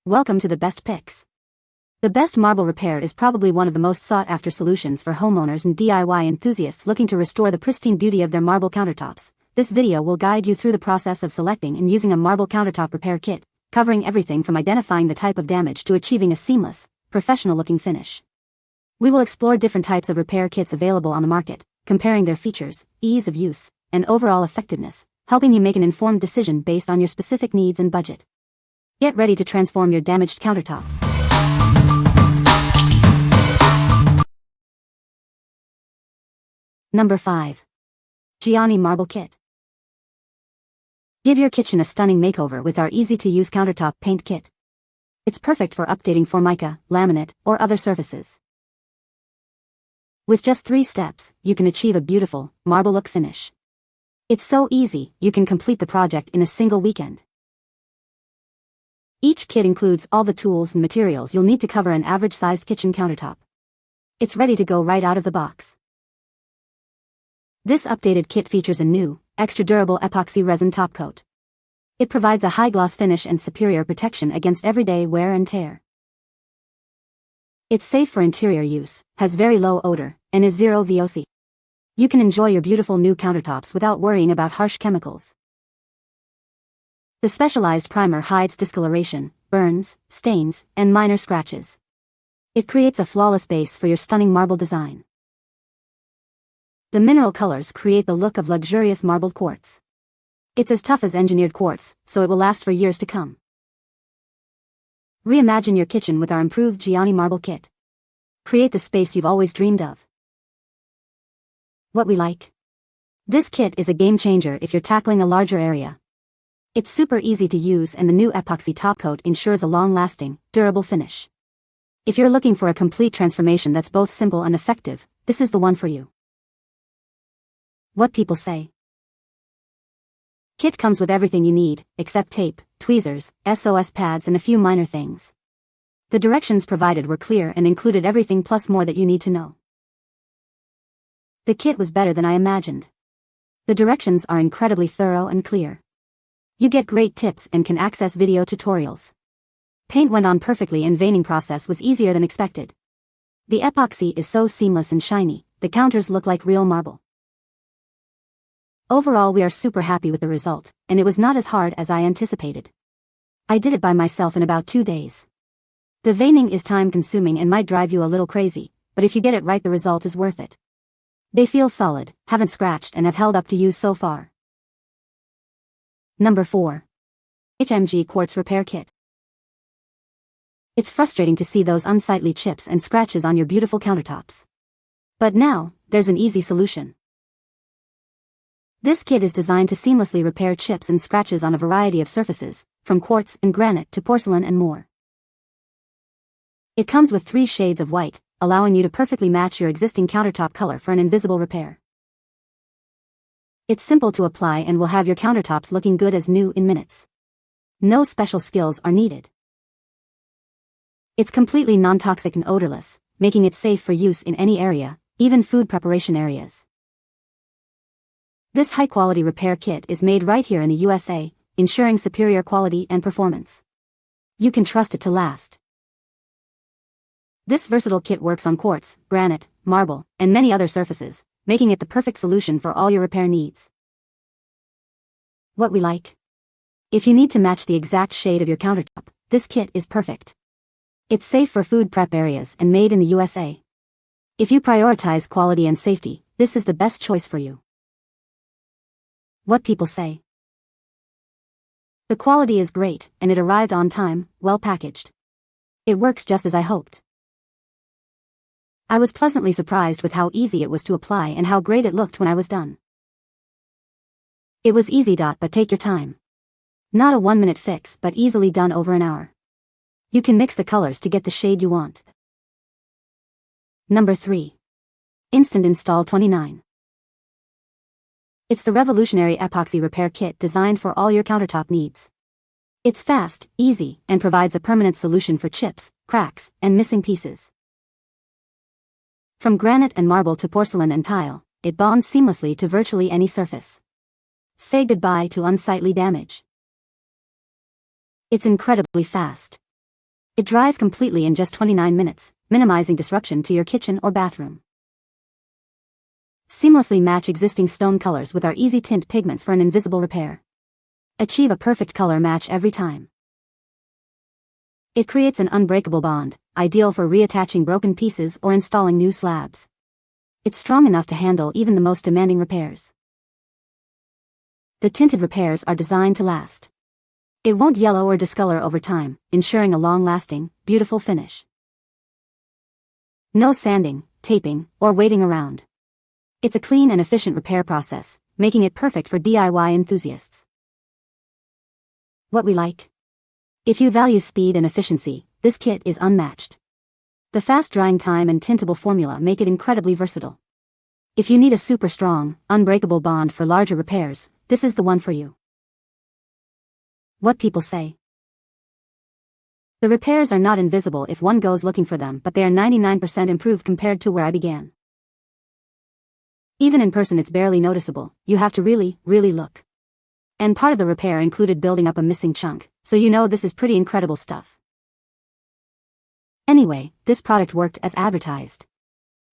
Welcome to the best picks. The best marble repair is probably one of the most sought-after solutions for homeowners and DIY enthusiasts looking to restore the pristine beauty of their marble countertops. This video will guide you through the process of selecting and using a marble countertop repair kit, covering everything from identifying the type of damage to achieving a seamless, professional-looking finish. We will explore different types of repair kits available on the market, comparing their features, ease of use, and overall effectiveness, helping you make an informed decision based on your specific needs and budget. Get ready to transform your damaged countertops. Number 5. Giani Marble Kit. Give your kitchen a stunning makeover with our easy-to-use countertop paint kit. It's perfect for updating formica, laminate, or other surfaces. With just 3 steps, you can achieve a beautiful, marble look finish. It's so easy, you can complete the project in a single weekend. Each kit includes all the tools and materials you'll need to cover an average-sized kitchen countertop. It's ready to go right out of the box. This updated kit features a new, extra-durable epoxy resin top coat. It provides a high-gloss finish and superior protection against everyday wear and tear. It's safe for interior use, has very low odor, and is zero VOC. You can enjoy your beautiful new countertops without worrying about harsh chemicals. The specialized primer hides discoloration, burns, stains, and minor scratches. It creates a flawless base for your stunning marble design. The mineral colors create the look of luxurious marbled quartz. It's as tough as engineered quartz, so it will last for years to come. Reimagine your kitchen with our improved Giani Marble Kit. Create the space you've always dreamed of. What we like? This kit is a game changer if you're tackling a larger area. It's super easy to use and the new epoxy top coat ensures a long-lasting, durable finish. If you're looking for a complete transformation that's both simple and effective, this is the one for you. What people say. Kit comes with everything you need, except tape, tweezers, SOS pads and a few minor things. The directions provided were clear and included everything plus more that you need to know. The kit was better than I imagined. The directions are incredibly thorough and clear. You get great tips and can access video tutorials. Paint went on perfectly and veining process was easier than expected. The epoxy is so seamless and shiny, the counters look like real marble. Overall, we are super happy with the result, and it was not as hard as I anticipated. I did it by myself in about 2 days. The veining is time-consuming and might drive you a little crazy, but if you get it right the result is worth it. They feel solid, haven't scratched and have held up to use so far. Number 4. HIMG Quartz Repair Kit. It's frustrating to see those unsightly chips and scratches on your beautiful countertops. But now, there's an easy solution. This kit is designed to seamlessly repair chips and scratches on a variety of surfaces, from quartz and granite to porcelain and more. It comes with 3 shades of white, allowing you to perfectly match your existing countertop color for an invisible repair. It's simple to apply and will have your countertops looking good as new in minutes. No special skills are needed. It's completely non-toxic and odorless, making it safe for use in any area, even food preparation areas. This high-quality repair kit is made right here in the USA, ensuring superior quality and performance. You can trust it to last. This versatile kit works on quartz, granite, marble, and many other surfaces, making it the perfect solution for all your repair needs. What we like? If you need to match the exact shade of your countertop, this kit is perfect. It's safe for food prep areas and made in the USA. If you prioritize quality and safety, this is the best choice for you. What people say. The quality is great, and it arrived on time, well packaged. It works just as I hoped. I was pleasantly surprised with how easy it was to apply and how great it looked when I was done. It was easy, but take your time. Not a 1-minute fix, but easily done over an hour. You can mix the colors to get the shade you want. Number 3. Instant Install 29. It's the revolutionary epoxy repair kit designed for all your countertop needs. It's fast, easy, and provides a permanent solution for chips, cracks, and missing pieces. From granite and marble to porcelain and tile, it bonds seamlessly to virtually any surface. Say goodbye to unsightly damage. It's incredibly fast. It dries completely in just 29 minutes, minimizing disruption to your kitchen or bathroom. Seamlessly match existing stone colors with our easy tint pigments for an invisible repair. Achieve a perfect color match every time. It creates an unbreakable bond, ideal for reattaching broken pieces or installing new slabs. It's strong enough to handle even the most demanding repairs. The tinted repairs are designed to last. It won't yellow or discolor over time, ensuring a long-lasting, beautiful finish. No sanding, taping, or waiting around. It's a clean and efficient repair process, making it perfect for DIY enthusiasts. What we like. If you value speed and efficiency, this kit is unmatched. The fast drying time and tintable formula make it incredibly versatile. If you need a super strong, unbreakable bond for larger repairs, this is the one for you. What people say. The repairs are not invisible if one goes looking for them, but they are 99% improved compared to where I began. Even in person it's barely noticeable, you have to really look. And part of the repair included building up a missing chunk, so you know this is pretty incredible stuff. Anyway, this product worked as advertised.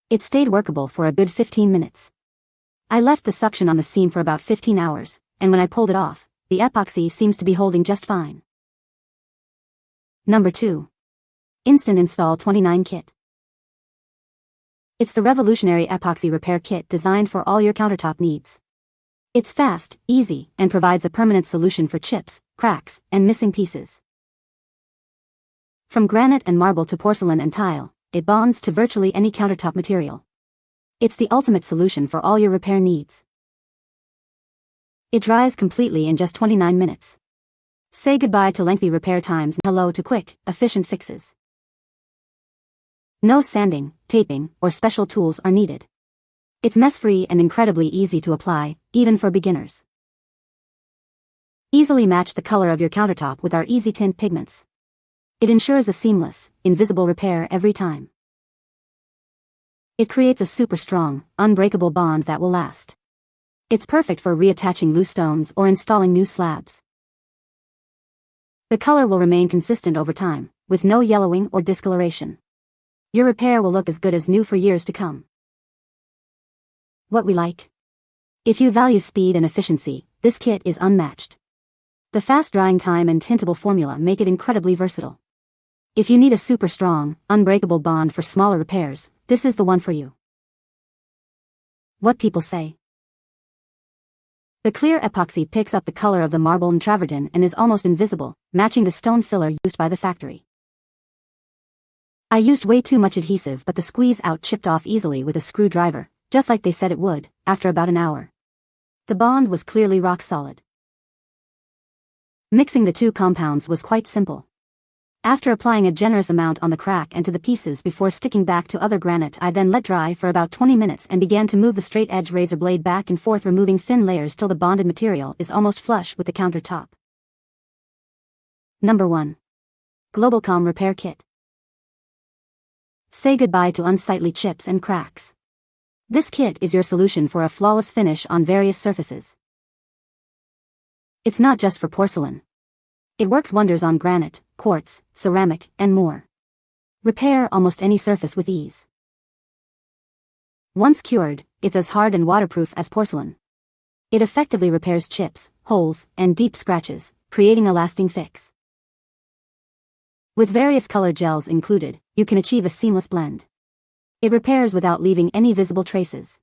It stayed workable for a good 15 minutes. I left the suction on the seam for about 15 hours, and when I pulled it off, the epoxy seems to be holding just fine. Number 2. Instant Install 29 Kit. It's the revolutionary epoxy repair kit designed for all your countertop needs. It's fast, easy, and provides a permanent solution for chips, cracks, and missing pieces. From granite and marble to porcelain and tile, it bonds to virtually any countertop material. It's the ultimate solution for all your repair needs. It dries completely in just 29 minutes. Say goodbye to lengthy repair times and hello to quick, efficient fixes. No sanding, taping, or special tools are needed. It's mess-free and incredibly easy to apply, even for beginners. Easily match the color of your countertop with our easy tint pigments. It ensures a seamless, invisible repair every time. It creates a super strong, unbreakable bond that will last. It's perfect for reattaching loose stones or installing new slabs. The color will remain consistent over time, with no yellowing or discoloration. Your repair will look as good as new for years to come. What we like. If you value speed and efficiency, this kit is unmatched. The fast drying time and tintable formula make it incredibly versatile. If you need a super strong, unbreakable bond for smaller repairs, this is the one for you. What people say. The clear epoxy picks up the color of the marble and travertine and is almost invisible, matching the stone filler used by the factory. I used way too much adhesive, but the squeeze out chipped off easily with a screwdriver, just like they said it would, after about an hour. The bond was clearly rock solid. Mixing the two compounds was quite simple. After applying a generous amount on the crack and to the pieces before sticking back to other granite, I then let dry for about 20 minutes and began to move the straight edge razor blade back and forth, removing thin layers till the bonded material is almost flush with the countertop. Number 1. Globalcom Repair Kit. Say goodbye to unsightly chips and cracks. This kit is your solution for a flawless finish on various surfaces. It's not just for porcelain. It works wonders on granite, quartz, ceramic, and more. Repair almost any surface with ease. Once cured, it's as hard and waterproof as porcelain. It effectively repairs chips, holes, and deep scratches, creating a lasting fix. With various color gels included, you can achieve a seamless blend. It repairs without leaving any visible traces.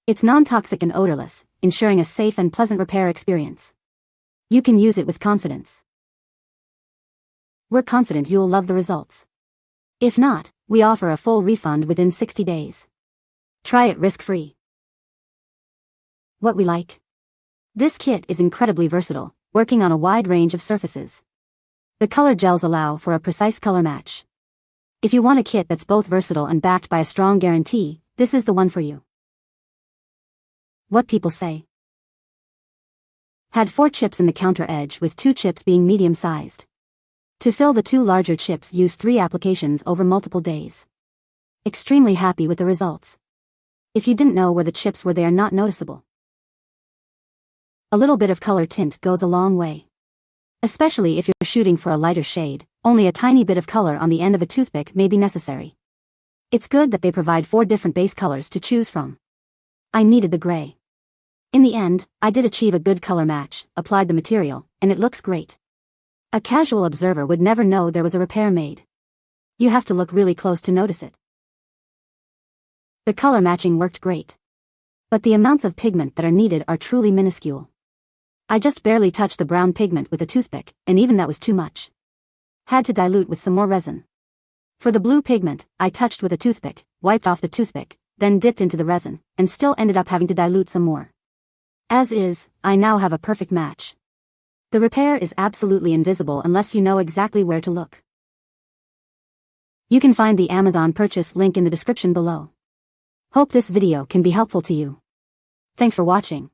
It's non-toxic and odorless, ensuring a safe and pleasant repair experience. You can use it with confidence. We're confident you'll love the results. If not, we offer a full refund within 60 days. Try it risk-free. What we like. This kit is incredibly versatile, working on a wide range of surfaces. The color gels allow for a precise color match. If you want a kit that's both versatile and backed by a strong guarantee, this is the one for you. What people say. Had 4 chips in the counter edge with 2 chips being medium-sized. To fill the 2 larger chips, use 3 applications over multiple days. Extremely happy with the results. If you didn't know where the chips were, they are not noticeable. A little bit of color tint goes a long way. Especially if you're shooting for a lighter shade, Only a tiny bit of color on the end of a toothpick may be necessary. It's good that they provide 4 different base colors to choose from. I needed the gray. In the end, I did achieve a good color match, applied the material, and it looks great. A casual observer would never know there was a repair made. You have to look really close to notice it. The color matching worked great. But the amounts of pigment that are needed are truly minuscule. I just barely touched the brown pigment with a toothpick, and even that was too much. Had to dilute with some more resin. For the blue pigment, I touched with a toothpick, wiped off the toothpick, then dipped into the resin, and still ended up having to dilute some more. As is, I now have a perfect match. The repair is absolutely invisible unless you know exactly where to look. You can find the Amazon purchase link in the description below. Hope this video can be helpful to you. Thanks for watching.